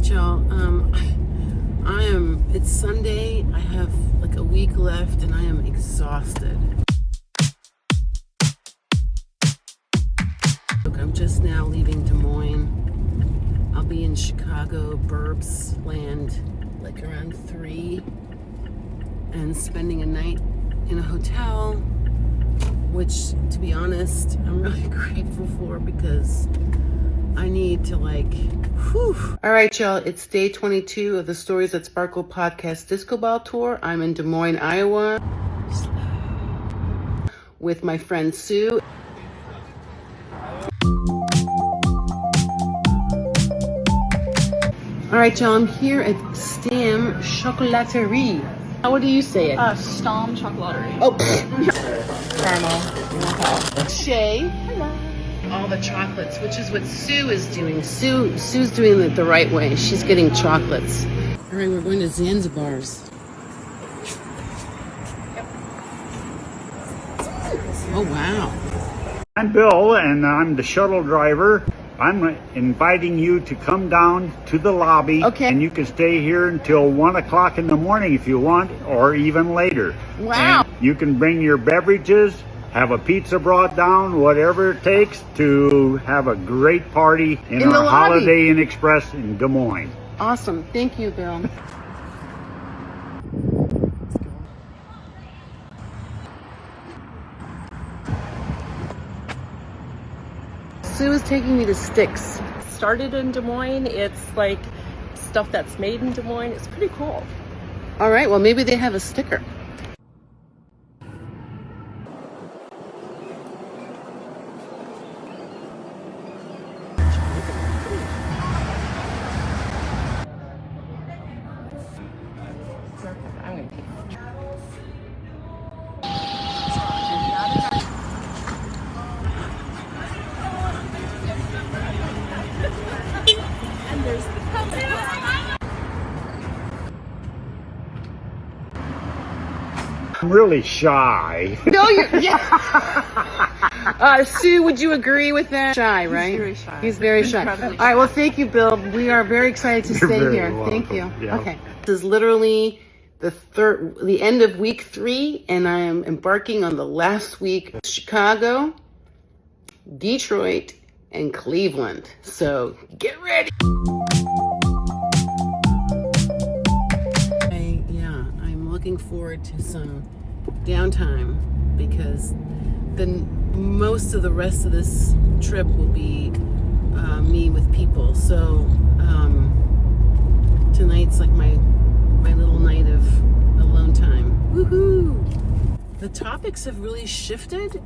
right, y'all. It's Sunday. I have like a week left and I am exhausted. Look, I'm just now leaving Des Moines. I'll be in Chicago, Burbs land, like around 3, and spending a night in a hotel, which, to be honest, I'm really grateful for because I need to whew. All right, y'all, it's day 22 of the Stories That Sparkle podcast disco ball tour. I'm in Des Moines, Iowa with my friend Sue. All right, y'all, I'm here at Stam Chocolaterie. How do you say it? Stam Chocolaterie. Oh, Caramel. Shay. Hello. All the chocolates, which is what Sue is doing. Sue's doing it the right way. She's getting chocolates. All right, we're going to Zanzibar's. Yep. Oh, wow. I'm Bill, and I'm the shuttle driver. I'm inviting you to come down to the lobby. Okay. And you can stay here until 1 o'clock in the morning if you want, or even later. Wow. And you can bring your beverages, have a pizza brought down, whatever it takes to have a great party in our Holiday Inn Express in Des Moines. Awesome. Thank you, Bill. Sue is taking me to Sticks. Started in Des Moines. It's like stuff that's made in Des Moines. It's pretty cool. All right, well, maybe they have a sticker. I'm gonna take and there's the I'm really shy. No, Sue, would you agree with that? Shy, right? He's very shy. He's very shy. Incredibly All right, well, thank you, Bill. We are very excited to You're stay very here. welcome. Thank you. Yeah. Okay. This is literally the end of week 3, and I am embarking on the last week of Chicago, Detroit, and Cleveland. So get ready. I'm looking forward to some downtime because most of the rest of this trip will be me with people. So tonight's like my little night of alone time. Woohoo! The topics have really shifted,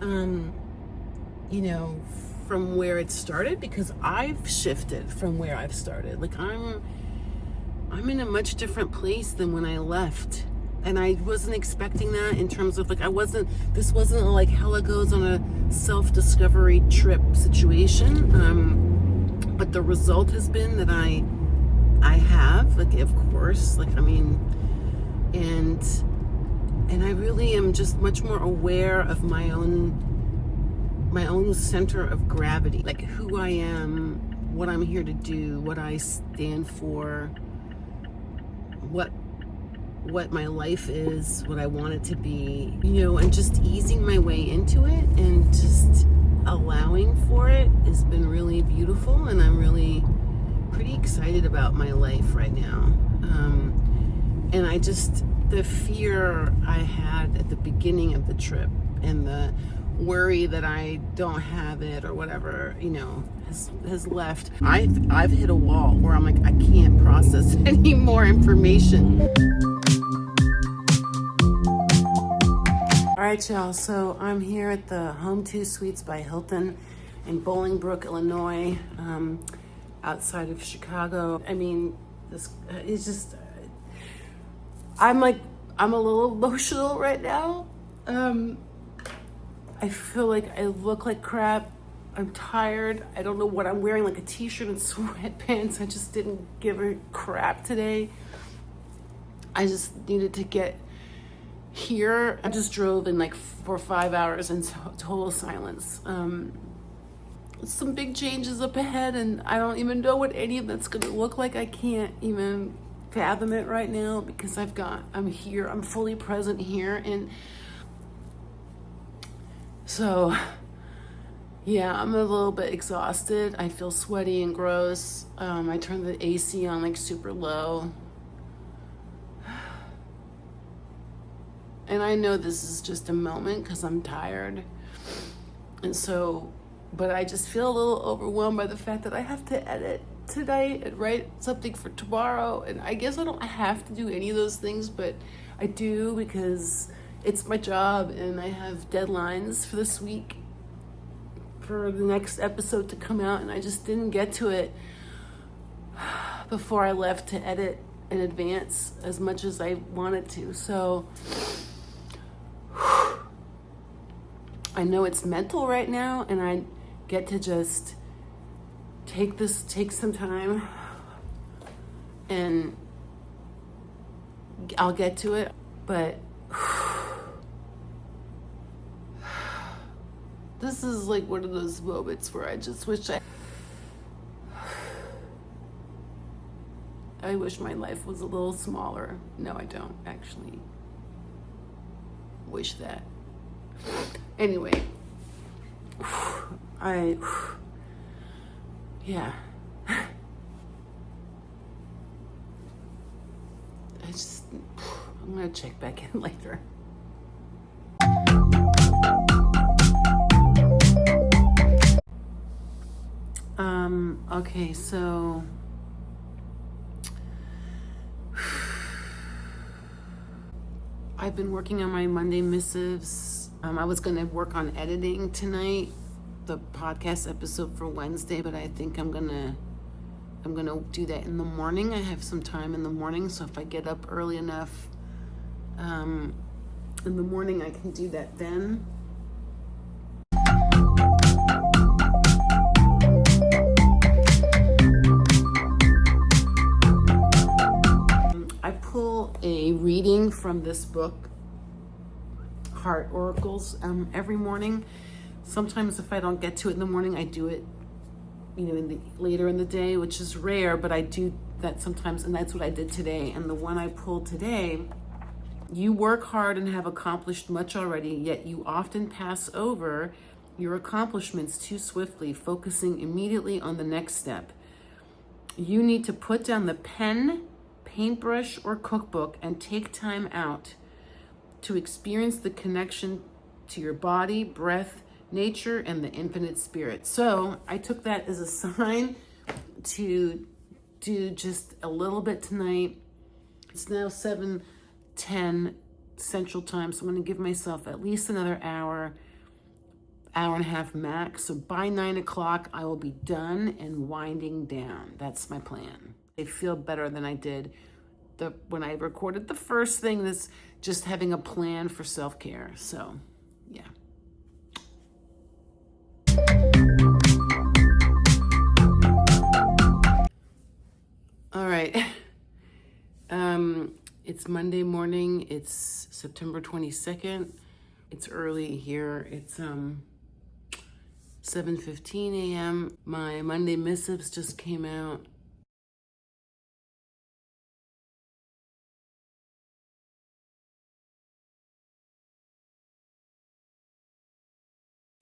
from where it started, because I've shifted from where I've started. Like I'm in a much different place than when I left. And I wasn't expecting that in terms of this wasn't like Hella goes on a self-discovery trip situation. But the result has been that I have, of course, and I really am just much more aware of my own center of gravity, like who I am, what I'm here to do, what I stand for, what my life is, what I want it to be, and just easing my way into it and just allowing for it has been really beautiful, and I'm really pretty excited about my life right now. And the fear I had at the beginning of the trip and the worry that I don't have it or whatever, has left. I've hit a wall where I'm like, I can't process any more information. All right, y'all, so I'm here at the Home 2 Suites by Hilton in Bolingbrook, Illinois, outside of Chicago. I mean, this it's just, I'm a little emotional right now. I feel like I look like crap. I'm tired. I don't know what I'm wearing, like a t-shirt and sweatpants. I just didn't give a crap today. I just needed to get here. I just drove in for 5 hours in total silence. some big changes up ahead, and I don't even know what any of that's gonna look like. I can't even fathom it right now because I'm here, I'm fully present here. And so, yeah, I'm a little bit exhausted. I feel sweaty and gross. I turned the AC on like super low. And I know this is just a moment because I'm tired. And so, but I just feel a little overwhelmed by the fact that I have to edit tonight and write something for tomorrow. And I guess I don't have to do any of those things, but I do because it's my job and I have deadlines for this week for the next episode to come out. And I just didn't get to it before I left to edit in advance as much as I wanted to. So I know it's mental right now, and I get to just take some time, and I'll get to it. But this is like one of those moments where I just wish I wish my life was a little smaller. No, I don't actually wish that. Anyway, yeah. I'm gonna check back in later. Okay, so I've been working on my Monday missives. I was going to work on editing tonight, the podcast episode for Wednesday, but I think I'm gonna do that in the morning. I have some time in the morning, so if I get up early enough in the morning, I can do that then. I pull a reading from this book, Heart Oracles, every morning. Sometimes if I don't get to it in the morning, I do it, later in the day, which is rare, but I do that sometimes, and that's what I did today. And the one I pulled today: you work hard and have accomplished much already, yet you often pass over your accomplishments too swiftly, focusing immediately on the next step. You need to put down the pen, paintbrush, or cookbook and take time out to experience the connection to your body, breath, nature, and the infinite spirit. So I took that as a sign to do just a little bit tonight. It's now 7:10 Central Time, so I'm going to give myself at least another hour and a half max. So by 9 o'clock, I will be done and winding down. That's my plan. I feel better than I did when I recorded the first thing. That's just having a plan for self-care. So, yeah. All right. It's Monday morning. It's September 22nd. It's early here. It's 7:15 a.m. My Monday missives just came out.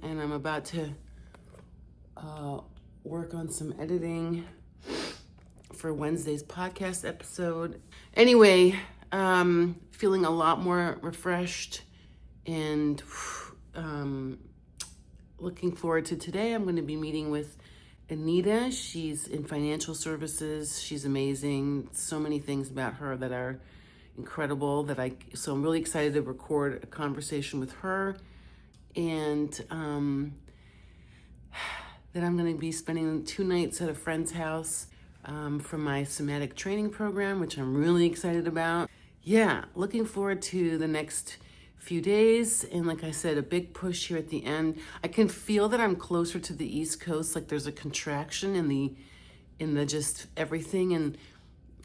And I'm about to work on some editing for Wednesday's podcast episode. Anyway, feeling a lot more refreshed and looking forward to today. I'm going to be meeting with Anita. She's in financial services. She's amazing. So many things about her that are incredible so I'm really excited to record a conversation with her. And then I'm going to be spending 2 nights at a friend's house for my somatic training program, which I'm really excited about. Yeah, looking forward to the next few days. And like I said, a big push here at the end. I can feel that I'm closer to the East Coast, like there's a contraction in the just everything. And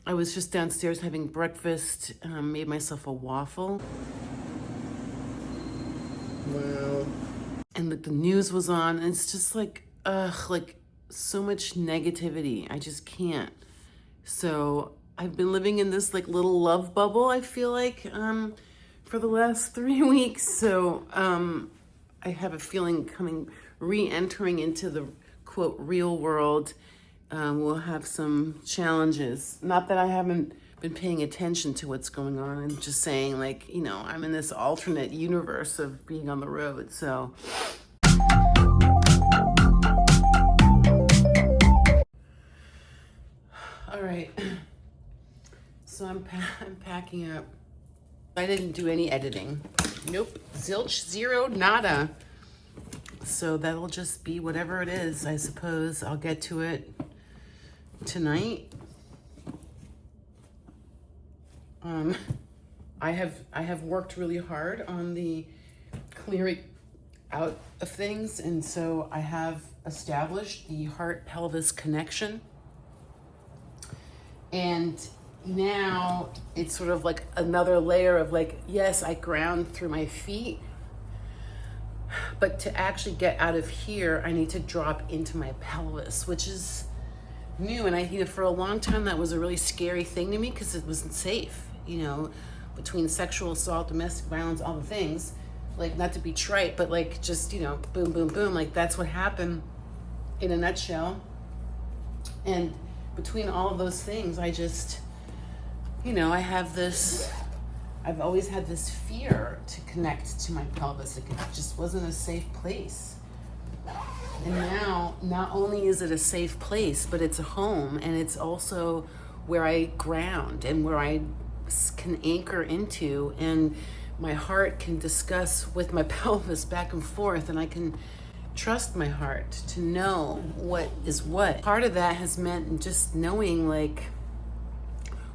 I was just downstairs having breakfast, made myself a waffle. Wow. And the news was on, and it's just like, like so much negativity. I just can't. So I've been living in this like little love bubble, I feel like, for the last 3 weeks. So I have a feeling re-entering into the quote real world, we'll have some challenges. Not that I haven't been paying attention to what's going on. I'm just saying, like, you know, I'm in this alternate universe of being on the road. So all right. So I'm packing up. I didn't do any editing. Nope. Zilch, zero, nada. So that'll just be whatever it is, I suppose. I'll get to it tonight. I have worked really hard on the clearing out of things, and so I have established the heart-pelvis connection. And now it's sort of like another layer of like, yes, I ground through my feet, but to actually get out of here, I need to drop into my pelvis, which is new. And I think for a long time, that was a really scary thing to me because it wasn't safe, you know, between sexual assault, domestic violence, all the things, like, not to be trite, but like, just, you know, boom, boom, boom. Like, that's what happened in a nutshell. And between all of those things, I just, you know, I've always had this fear to connect to my pelvis. It just wasn't a safe place. And now, not only is it a safe place, but it's a home, and it's also where I ground and where I can anchor into, and my heart can discuss with my pelvis back and forth, and I can trust my heart to know what is what. Part of that has meant just knowing, like,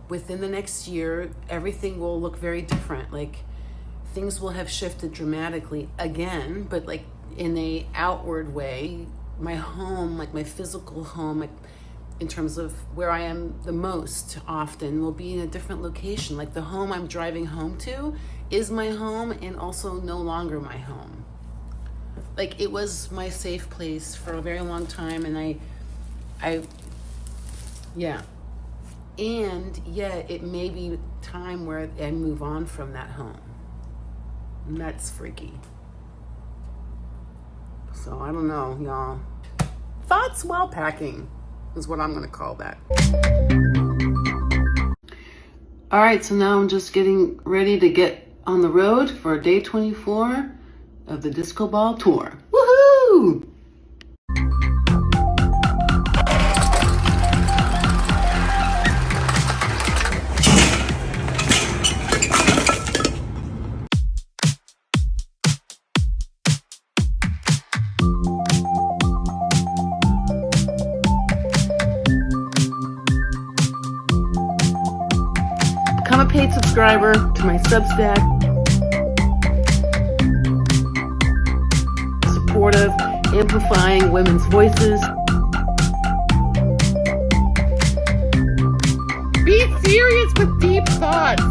within the next year, everything will look very different. Like, things will have shifted dramatically again, but like in a outward way. My home, like my physical home, like in terms of where I am the most often, will be in a different location. Like the home I'm driving home to is my home and also no longer my home. Like, it was my safe place for a very long time, and yeah. And yet it may be time where I move on from that home. And that's freaky. So I don't know, y'all. Thoughts while packing is what I'm gonna call that. All right, so now I'm just getting ready to get on the road for day 24 of the Disco Ball Tour. Woohoo! Become a paid subscriber to my Substack. Supportive, amplifying women's voices. Be serious with deep thoughts.